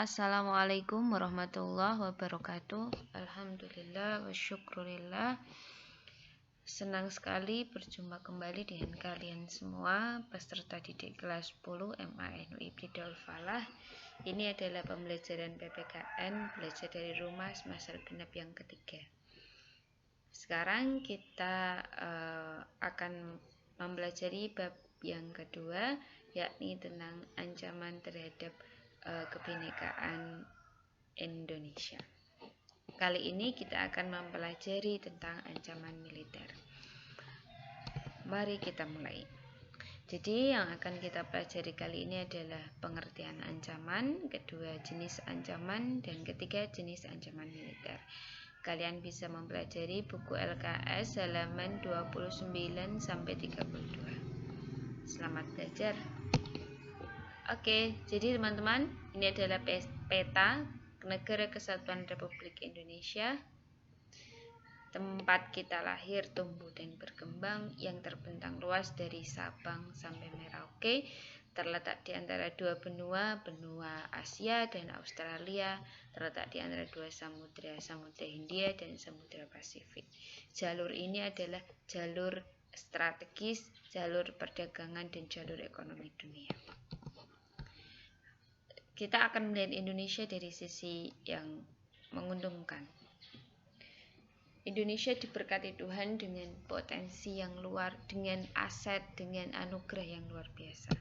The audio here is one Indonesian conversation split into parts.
Assalamualaikum warahmatullahi wabarakatuh. Alhamdulillah wa syukurillah. Senang sekali berjumpa kembali dengan kalian semua peserta didik kelas 10 MANU Ibtidaul Falah. Ini adalah pembelajaran PPKN belajar dari rumah semester genap yang ketiga. Sekarang kita akan mempelajari bab yang kedua, yakni tentang ancaman terhadap kebinekaan Indonesia. Kali ini kita akan mempelajari tentang ancaman militer. Mari kita mulai. Jadi yang akan kita pelajari kali ini adalah pengertian ancaman, kedua jenis ancaman, dan ketiga jenis ancaman militer. Kalian bisa mempelajari buku LKS halaman 29 sampai 32. Selamat belajar. Oke, jadi teman-teman, ini adalah peta Negara Kesatuan Republik Indonesia, tempat kita lahir, tumbuh, dan berkembang, yang terbentang luas dari Sabang sampai Merauke, terletak di antara dua benua, benua Asia dan Australia, terletak di antara dua samudra, Samudra Hindia dan Samudra Pasifik. Jalur ini adalah jalur strategis, jalur perdagangan, dan jalur ekonomi dunia. Kita akan melihat Indonesia dari sisi yang menguntungkan. Indonesia diberkati Tuhan dengan potensi yang luar, dengan aset, dengan anugerah yang luar biasa.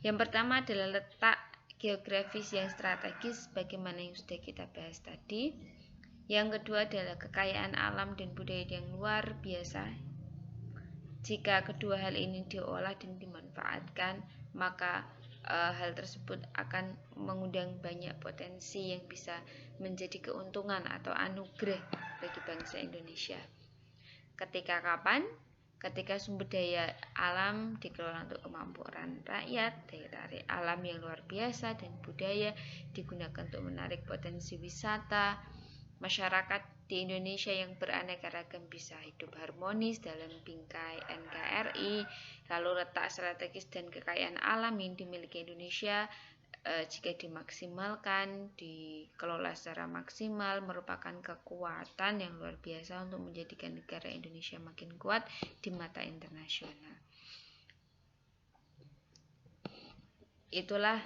Yang pertama adalah letak geografis yang strategis, bagaimana yang sudah kita bahas tadi. Yang kedua adalah kekayaan alam dan budaya yang luar biasa. Jika kedua hal ini diolah dan dimanfaatkan, maka hal tersebut akan mengundang banyak potensi yang bisa menjadi keuntungan atau anugerah bagi bangsa Indonesia. Ketika kapan? Ketika sumber daya alam dikelola untuk kemampuan rakyat, daya tarik alam yang luar biasa dan budaya digunakan untuk menarik potensi wisata. Masyarakat di Indonesia yang beraneka ragam bisa hidup harmonis dalam bingkai NKRI. Lalu letak strategis dan kekayaan alam yang dimiliki Indonesia jika dimaksimalkan, dikelola secara maksimal, merupakan kekuatan yang luar biasa untuk menjadikan negara Indonesia makin kuat di mata internasional. Itulah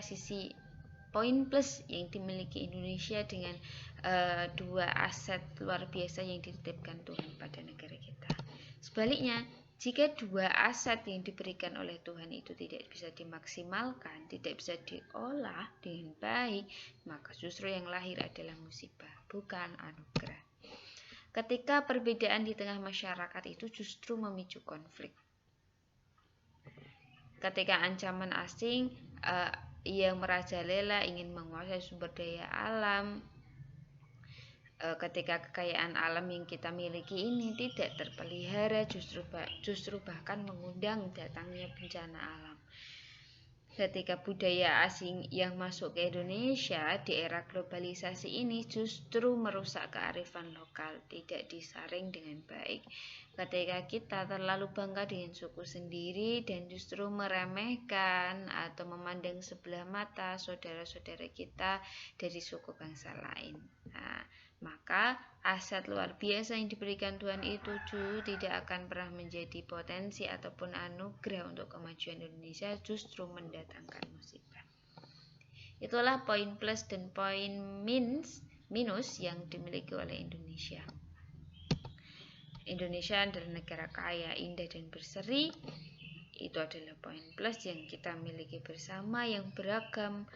sisi poin plus yang dimiliki Indonesia dengan dua aset luar biasa yang dititipkan Tuhan pada negara kita. Sebaliknya, jika dua aset yang diberikan oleh Tuhan itu tidak bisa dimaksimalkan, tidak bisa diolah dengan baik, maka justru yang lahir adalah musibah, bukan anugerah. Ketika perbedaan di tengah masyarakat itu justru memicu konflik. Ketika ancaman asing yang merajalela ingin menguasai sumber daya alam, ketika kekayaan alam yang kita miliki ini tidak terpelihara, justru bahkan mengundang datangnya bencana alam. Ketika budaya asing yang masuk ke Indonesia di era globalisasi ini justru merusak kearifan lokal, tidak disaring dengan baik. Ketika kita terlalu bangga dengan suku sendiri dan justru meremehkan atau memandang sebelah mata saudara-saudara kita dari suku bangsa lain. Maka aset luar biasa yang diberikan Tuhan itu tidak akan pernah menjadi potensi ataupun anugerah untuk kemajuan Indonesia, justru mendatangkan musibah. Itulah poin plus dan poin minus yang dimiliki oleh Indonesia. Indonesia adalah negara kaya, indah, dan berseri. Itu adalah poin plus yang kita miliki bersama, yang beragam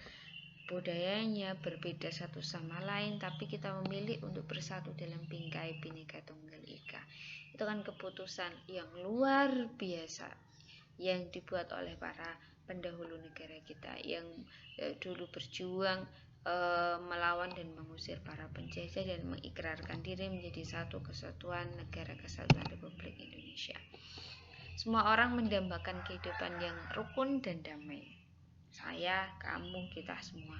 budayanya, berbeda satu sama lain, tapi kita memilih untuk bersatu dalam bingkai Bhinneka Tunggal Ika. Itu kan keputusan yang luar biasa yang dibuat oleh para pendahulu negara kita yang dulu berjuang melawan dan mengusir para penjajah dan mengikrarkan diri menjadi satu kesatuan Negara Kesatuan Republik Indonesia. Semua orang mendambakan kehidupan yang rukun dan damai. Saya, kamu, kita semua.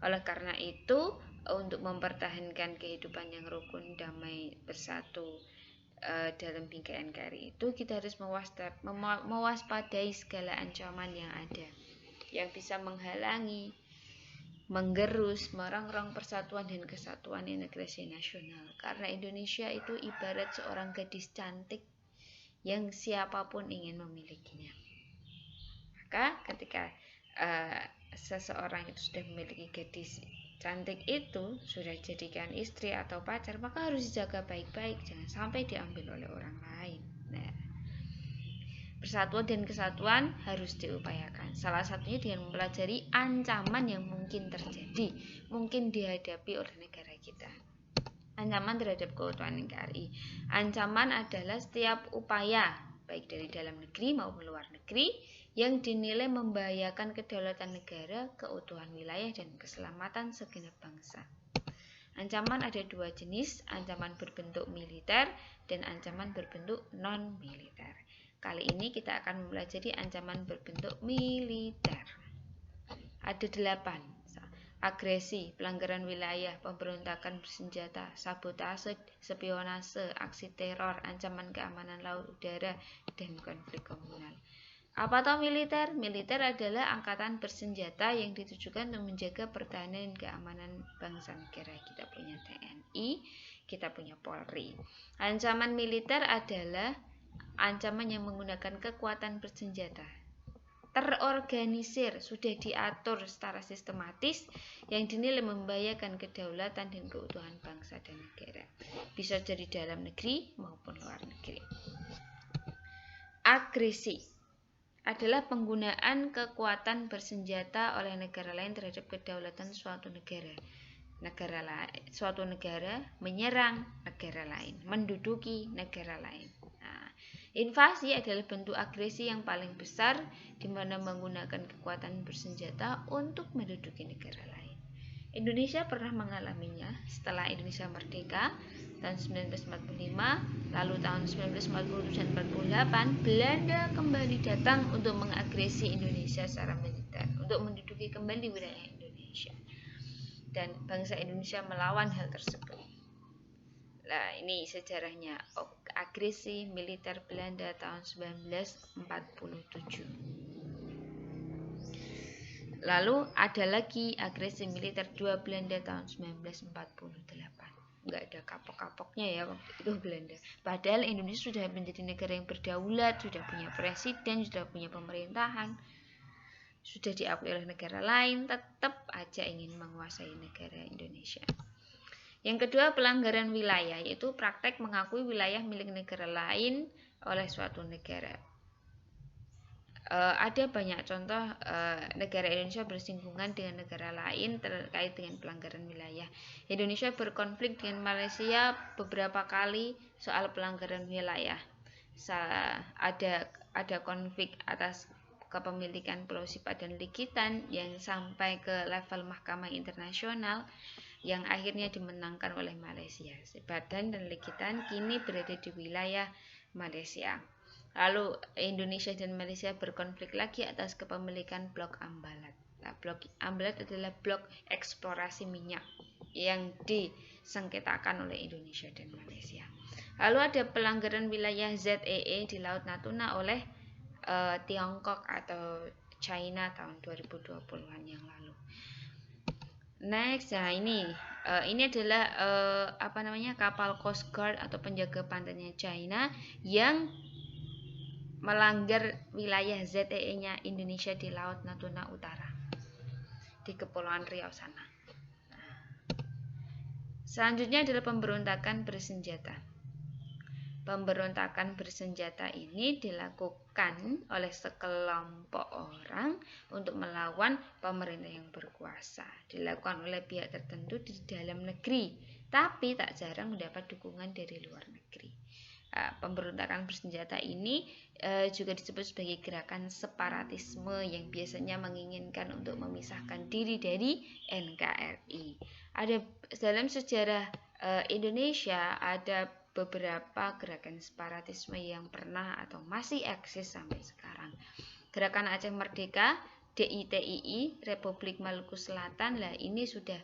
Oleh karena itu, untuk mempertahankan kehidupan yang rukun, damai, bersatu dalam bingkai NKRI itu, kita harus mewaspadai segala ancaman yang ada. yang bisa menghalangi, menggerus, merongrong persatuan dan kesatuan integrasi nasional. Karena Indonesia itu ibarat seorang gadis cantik yang siapapun ingin memilikinya. Maka ketika seseorang itu sudah memiliki gadis cantik itu, sudah jadikan istri atau pacar, maka harus dijaga baik-baik, jangan sampai diambil oleh orang lain. Nah, persatuan dan kesatuan harus diupayakan. Salah satunya dengan mempelajari ancaman yang mungkin terjadi, mungkin dihadapi oleh negara kita. Ancaman terhadap keutuhan NKRI. Ancaman adalah setiap upaya, baik dari dalam negeri maupun luar negeri, yang dinilai membahayakan kedaulatan negara, keutuhan wilayah, dan keselamatan segenap bangsa. Ancaman ada dua jenis, ancaman berbentuk militer dan ancaman berbentuk non-militer. Kali ini kita akan mempelajari ancaman berbentuk militer. Ada 8. Agresi, pelanggaran wilayah, pemberontakan bersenjata, sabotase, spionase, aksi teror, ancaman keamanan laut, udara, dan konflik komunal. Apa toh militer? Militer adalah angkatan bersenjata yang ditujukan untuk menjaga pertahanan dan keamanan bangsa negara. Kita punya TNI, kita punya Polri. Ancaman militer adalah ancaman yang menggunakan kekuatan bersenjata, terorganisir, sudah diatur secara sistematis, yang dinilai membahayakan kedaulatan dan keutuhan bangsa dan negara, bisa dari dalam negeri maupun luar negeri. Agresi adalah penggunaan kekuatan bersenjata oleh negara lain terhadap kedaulatan suatu negara. Suatu negara menyerang negara lain, menduduki negara lain. Nah, invasi adalah bentuk agresi yang paling besar, di mana menggunakan kekuatan bersenjata untuk menduduki negara lain. Indonesia pernah mengalaminya setelah Indonesia merdeka tahun 1945, lalu tahun 1947 dan 48, Belanda kembali datang untuk mengagresi Indonesia secara militer, untuk menduduki kembali wilayah Indonesia. Dan bangsa Indonesia melawan hal tersebut. Nah, ini sejarahnya, agresi militer Belanda tahun 1947. Lalu ada lagi agresi militer 2 Belanda tahun 1948. Nggak ada kapok-kapoknya ya waktu itu Belanda. Padahal Indonesia sudah menjadi negara yang berdaulat, sudah punya presiden, sudah punya pemerintahan, sudah diakui oleh negara lain, tetap aja ingin menguasai negara Indonesia. Yang kedua, pelanggaran wilayah, yaitu praktek mengakui wilayah milik negara lain oleh suatu negara. Ada banyak contoh negara Indonesia bersinggungan dengan negara lain terkait dengan pelanggaran wilayah. Indonesia berkonflik dengan Malaysia beberapa kali soal pelanggaran wilayah. Ada konflik atas kepemilikan Pulau Sipat dan Likitan yang sampai ke level Mahkamah Internasional, yang akhirnya dimenangkan oleh Malaysia. Sipadan dan Likitan kini berada di wilayah Malaysia. Lalu Indonesia dan Malaysia berkonflik lagi atas kepemilikan Blok Ambalat. Nah, Blok Ambalat adalah blok eksplorasi minyak yang disengketakan oleh Indonesia dan Malaysia. Lalu ada pelanggaran wilayah ZEE di Laut Natuna oleh Tiongkok atau China tahun 2020-an yang lalu. Next, nah ini adalah kapal Coast Guard atau penjaga pantainya China yang melanggar wilayah ZEE-nya Indonesia di Laut Natuna Utara, di Kepulauan Riau sana. Selanjutnya adalah pemberontakan bersenjata. Pemberontakan bersenjata ini dilakukan oleh sekelompok orang untuk melawan pemerintah yang berkuasa. Dilakukan oleh pihak tertentu di dalam negeri, tapi tak jarang mendapat dukungan dari luar negeri. Pemberontakan bersenjata ini juga disebut sebagai gerakan separatisme yang biasanya menginginkan untuk memisahkan diri dari NKRI. Ada dalam sejarah Indonesia ada beberapa gerakan separatisme yang pernah atau masih eksis sampai sekarang. Gerakan Aceh Merdeka, DITII, Republik Maluku Selatan, lah ini sudah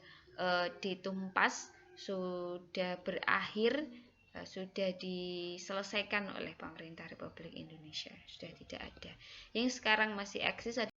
ditumpas, sudah berakhir, sudah diselesaikan oleh pemerintah Republik Indonesia, sudah tidak ada. Yang sekarang masih eksis